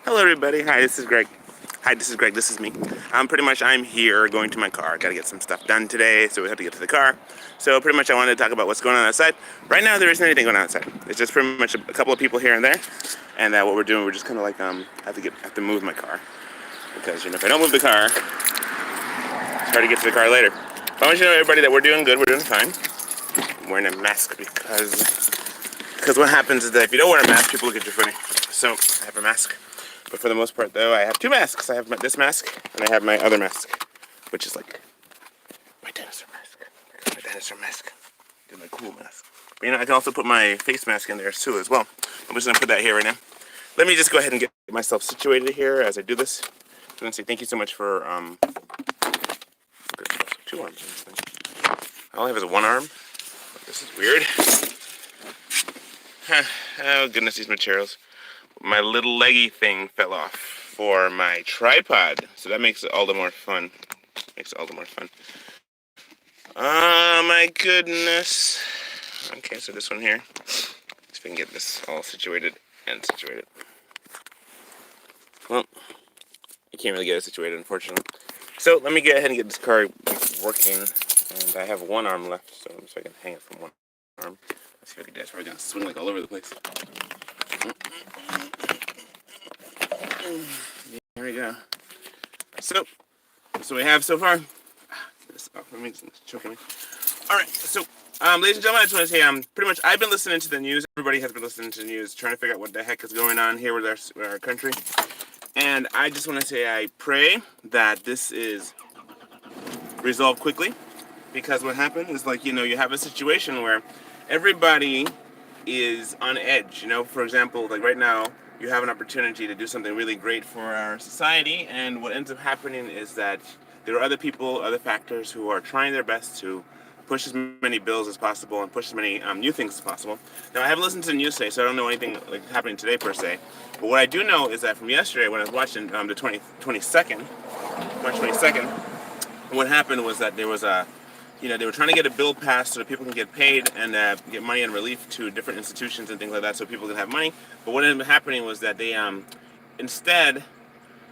Hello, everybody. Hi, this is Greg. Hi, this is Greg. This is me. I'm here going to my car. Got to get some stuff done today, so we have to get to the car. So pretty much I wanted to talk about what's going on outside. Right now, there isn't anything going on outside. It's just pretty much a couple of people here and there. And what we're doing, we're just kind of like have to move my car because if I don't move the car, it's hard to get to the car later. But I want you to know, everybody, that we're doing good. We're doing fine. I'm wearing a mask because what happens is that if you don't wear a mask, people look at you funny. So I have a mask. But for the most part, though, I have two masks. I have this mask, and I have my other mask, which is like my dinosaur mask. My dinosaur mask. It's my cool mask. But I can also put my face mask in there too as well. I'm just gonna put that here right now. Let me just go ahead and get myself situated here as I do this. I'm gonna say thank you so much for two arms in this thing. All I have is one arm. This is weird. Oh goodness, these materials. My little leggy thing fell off for my tripod, so that makes it all the more fun. Oh my goodness. Okay, so this one here. Let's see if we can get this all situated and situated. Well, I can't really get it situated, unfortunately. So let me go ahead and get this car working, and I have one arm left, so I can hang it from one arm. Let's see if I can do it. It's probably gonna swing like all over the place. There we go. So we have so far. This off for me, it's choking me. All right, so ladies and gentlemen, I just want to say, pretty much I've been listening to the news. Everybody has been listening to the news, trying to figure out what the heck is going on here with our country. And I just want to say I pray that this is resolved quickly, because what happened is you have a situation where everybody is on edge. For example, like right now, you have an opportunity to do something really great for our society, and what ends up happening is that there are other people, other factors who are trying their best to push as many bills as possible and push as many new things as possible. Now, I haven't listened to the news today, so I don't know anything like happening today per se. But what I do know is that from yesterday, when I was watching the 22nd, March 22nd, what happened was that there was they were trying to get a bill passed so that people can get paid and get money and relief to different institutions and things like that, so people can have money. But what ended up happening was that they instead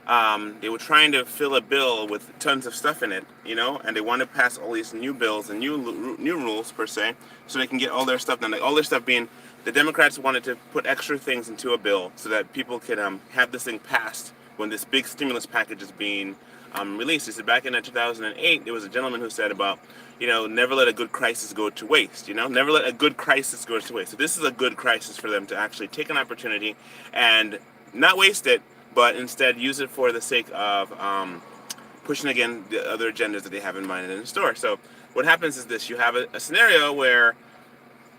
they were trying to fill a bill with tons of stuff in it, and they want to pass all these new bills and new rules per se, so they can get all their stuff done. Like all their stuff being, the Democrats wanted to put extra things into a bill so that people could have this thing passed when this big stimulus package is being released. He said back in 2008, there was a gentleman who said about, never let a good crisis go to waste. Never let a good crisis go to waste. So this is a good crisis for them to actually take an opportunity and not waste it, but instead use it for the sake of pushing again the other agendas that they have in mind and in store. So what happens is this: you have a scenario where,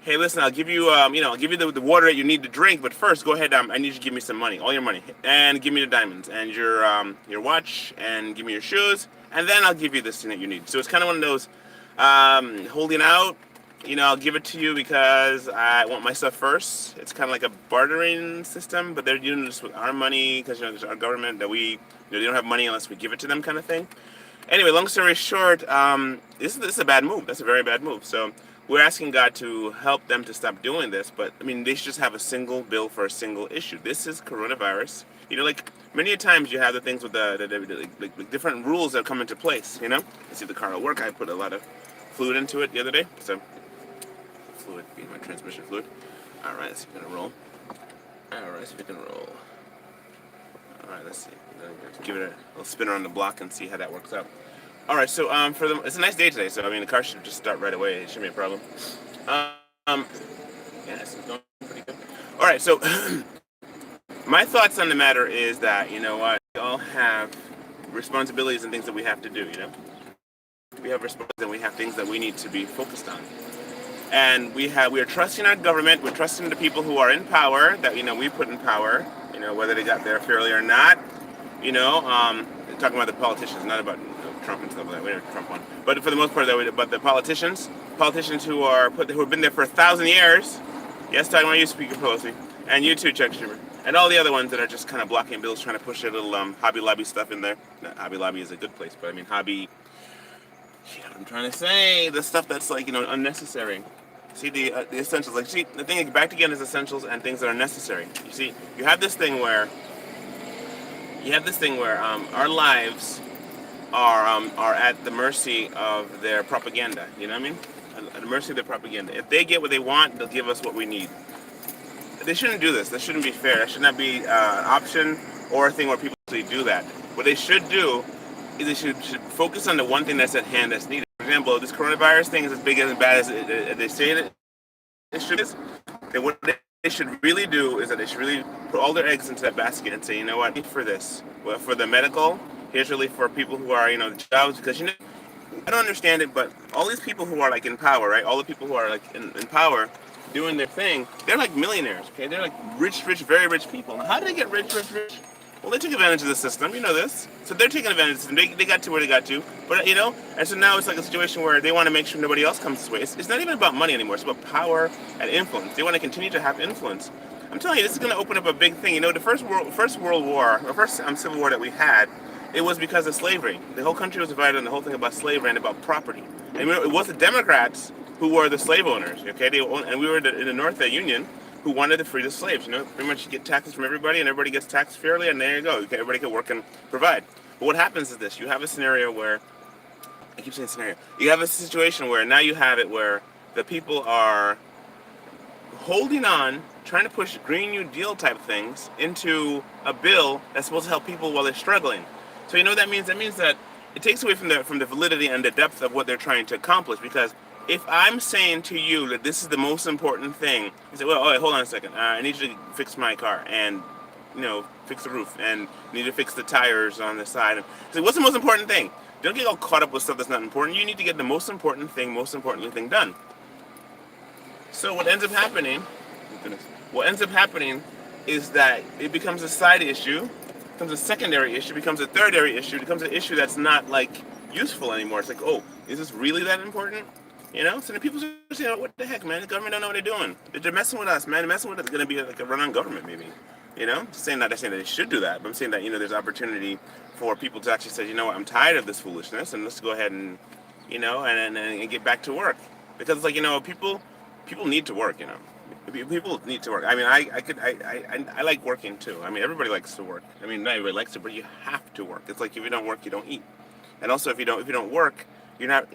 hey, listen, I'll give you, I'll give you the water that you need to drink, but first, go ahead. I need you to give me some money, all your money, and give me the diamonds and your watch, and give me your shoes, and then I'll give you this thing that you need. So it's kind of one of those holding out. I'll give it to you because I want my stuff first. It's kind of like a bartering system, but they're doing this with our money because there's our government that they don't have money unless we give it to them, kind of thing. Anyway, long story short, this is a bad move. That's a very bad move. So we're asking God to help them to stop doing this, but they should just have a single bill for a single issue. This is coronavirus. Like many times you have the things with the different rules that come into place. Let's see if the car will work. I put a lot of fluid into it the other day, so fluid being my transmission fluid. All right, let's see if we can roll. All right, let's see. Give it a little spin around the block and see how that works out. All right, so it's a nice day today, so the car should just start right away. It shouldn't be a problem. Yeah, this is going pretty good. All right, so my thoughts on the matter is that we all have responsibilities and things that we have to do. We have responsibilities and we have things that we need to be focused on. And we are trusting our government. We're trusting the people who are in power that we put in power. Whether they got there fairly or not. Talking about the politicians, not about Trump and stuff like that. We know Trump won, but for the most part, but the politicians who have been there for 1,000 years. Yes, talking about you, Speaker Pelosi, and you too, Chuck Schumer, and all the other ones that are just kind of blocking bills, trying to push their little Hobby Lobby stuff in there. Hobby Lobby is a good place, but hobby. I'm trying to say the stuff that's unnecessary. See the essentials. The thing back again is essentials and things that are necessary. You see, you have this thing where you have this thing where our lives are at the mercy of their propaganda. You know what I mean? At the mercy of their propaganda. If they get what they want, they'll give us what we need. They shouldn't do this. That shouldn't be fair. That should not be an option or a thing where people actually do that. What they should do is they should focus on the one thing that's at hand that's needed. For example, this coronavirus thing is as big and bad as they say it should be. Then what they should really do is that they should really put all their eggs into that basket and say, you know what, for this, well, for the medical, here's really for people who are, jobs, because I don't understand it, but all these people who are like in power, right? All the people who are like in power doing their thing, they're like millionaires, okay? They're like rich, very rich people. Now, how did they get rich? Well, they took advantage of the system, you know this. So they're taking advantage of the system. They got to where they got to, but and so now it's like a situation where they want to make sure nobody else comes this way. It's not even about money anymore. It's about power and influence. They want to continue to have influence. I'm telling you, this is going to open up a big thing. The first World War, or first Civil War that we had, it was because of slavery. The whole country was divided on the whole thing about slavery and about property. And it was the Democrats who were the slave owners, okay? And we were in the North, the Union, who wanted to free the slaves. Pretty much you get taxes from everybody, and everybody gets taxed fairly, and there you go. Everybody can work and provide. But what happens is this: you have a scenario where, I keep saying scenario, you have a situation where now you have it where the people are holding on, trying to push Green New Deal type things into a bill that's supposed to help people while they're struggling. So you know what that means? That means that it takes away from the validity and the depth of what they're trying to accomplish. Because if I'm saying to you that this is the most important thing, you say, well, all right, hold on a second. I need you to fix my car and fix the roof, and need to fix the tires on the side. And so what's the most important thing? Don't get all caught up with stuff that's not important. You need to get the most important thing done. So what ends up happening? What ends up happening is that it becomes a side issue, becomes a secondary issue, becomes a tertiary issue, becomes an issue that's not like useful anymore. It's like, oh, is this really that important? So then people say, what the heck, man? The government don't know what they're doing. They're messing with us, man. They're messing with us. It's going to be like a run-on government, maybe. Saying that they should do that, but I'm saying that there's opportunity for people to actually say, I'm tired of this foolishness, and let's go ahead and and get back to work, because it's like people need to work. People need to work. I mean, I like working too. I mean, everybody likes to work. I mean, not everybody likes to, but you have to work. It's like if you don't work, you don't eat. And also, if you don't work, you're not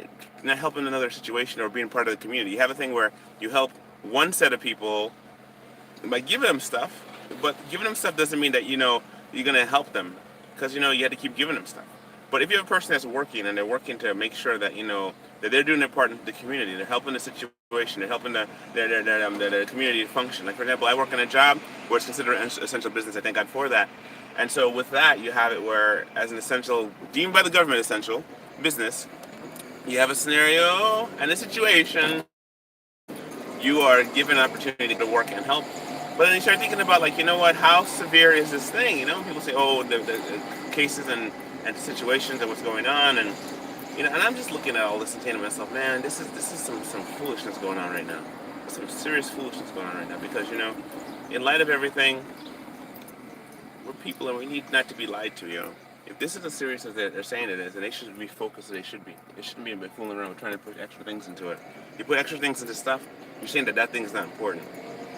helping another situation or being part of the community. You have a thing where you help one set of people by giving them stuff, but giving them stuff doesn't mean that you're gonna help them, because you have to keep giving them stuff. But if you have a person that's working and they're working to make sure that that they're doing their part in the community, they're helping the situation, they're helping their community function. Like for example, I work in a job where it's considered an essential business. I thank God for that. And so with that, you have it where, as an essential, deemed by the government essential business, you have a scenario and a situation. You are given an opportunity to work and help. But then you start thinking about, like, how severe is this thing? People say, oh, the cases and situations and what's going on, and and I'm just looking at all this and saying to myself, man, this is some foolishness going on right now. Some serious foolishness going on right now, because in light of everything, we're people and we need not to be lied to. If this is as serious as they're saying it is, then they should be focused as they should be. They shouldn't be fooling around with trying to put extra things into it. You put extra things into stuff, you're saying that thing's not important.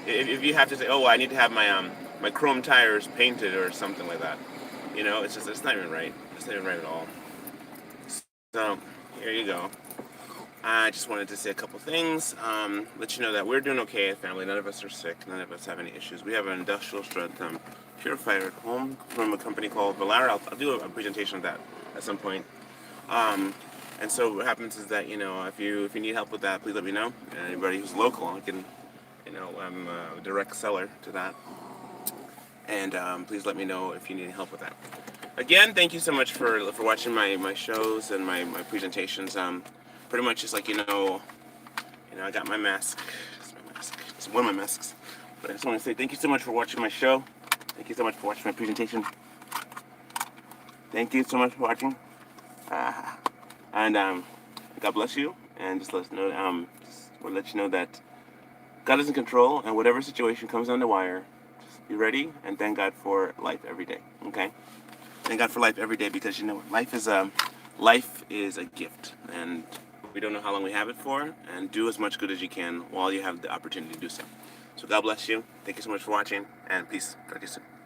If you have to say, oh, I need to have my chrome tires painted or something like that, it's not even right. It's not even right at all. So here you go. I just wanted to say a couple things. Let you know that we're doing okay as a family. None of us are sick. None of us have any issues. We have an industrial strength purifier at home from a company called Valara. I'll do a presentation of that at some point. And so what happens is that if you need help with that, please let me know. And anybody who's local, I can I'm a direct seller to that. And please let me know if you need help with that. Again, thank you so much for watching my shows and my presentations. Pretty much just like I got my mask. It's one of my masks. But I just want to say thank you so much for watching my show. Thank you so much for watching my presentation. Thank you so much for watching. And God bless you. And just let us know. Just want to let you know that God is in control, and whatever situation comes on the wire, just be ready and thank God for life every day. Okay? Thank God for life every day, because life is a gift, and we don't know how long we have it for. And do as much good as you can while you have the opportunity to do so. So God bless you. Thank you so much for watching, and peace. Talk to you soon.